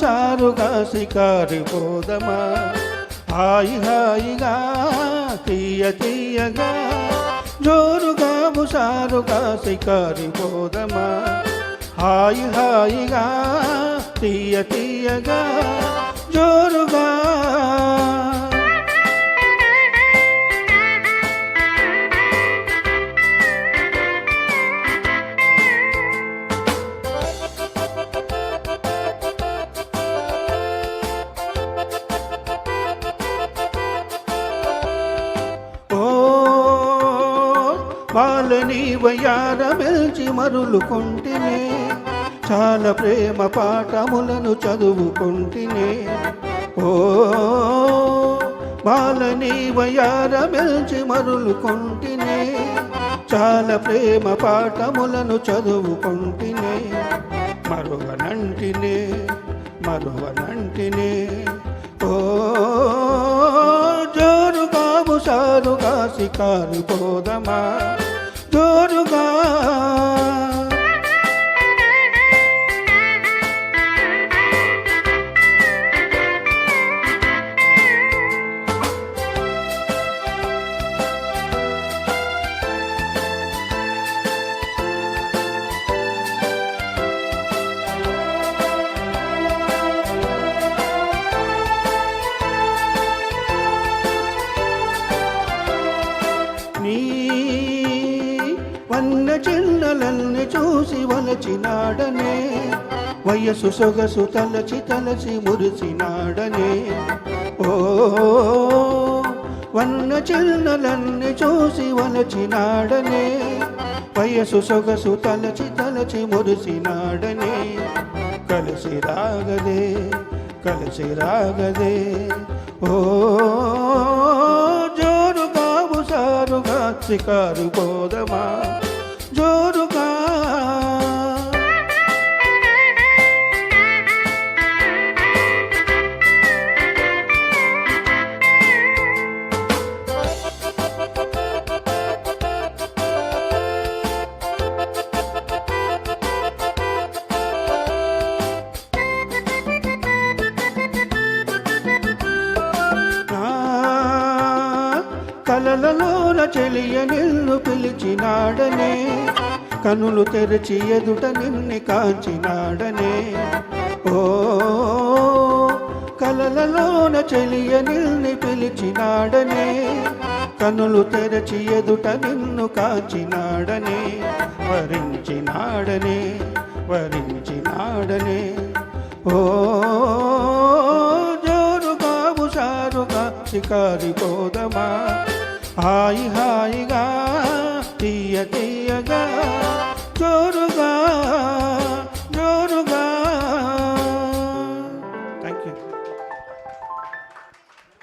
హుషారుగా షికారి పోదమా హాయి హాయిగా తీయ తీయగా జోరుగా హుషారుగా షికారి పోదమా హాయి హాయిగా తీయ తీయగా జోరుగా వాళ్ళని వయ్యారమెల్చి మరులుకొంటినే చాలా ప్రేమ పాఠములను చదువుకొంటినే ఓ వాళ్ళని వయ్యారమెల్చి మరులుకొంటినే చాలా ప్రేమ పాఠములను చదువుకొంటినే మరువనంటినే మరువనంటినే ఓ జోరుగా హుషారుగా షికారి పోదమా జోరుగా వన్న చిన్నలల్ని చూసి వలచినాడనే వయసు సొగసు తలచి తలచి మురిసినాడనే ఓ వన్న చిన్నలల్ని చూసి వలచినాడనే వయసు సొగసు తలచి తలచి మురిసినాడనే కలిసి రాగదే కలిసి రాగదే ఓ జోరుగా హుషారుగా షికారి పోదమా జోరుగా కలలలోన చెలియ నిన్ను పిలిచినాడనే కనులు తెరచి ఎదుట నిన్ను కాంచినాడనే ఓ కలలలోన చెలియ నిన్ను పిలిచినాడనే కనులు తెరచి ఎదుట నిన్ను కాంచినాడనే వరించినాడనే వరించినాడనే ఓ జోరుగా హుషారుగా షికారి పోదమా హాయి హాయిగా తీయ తీయగా జోరుగా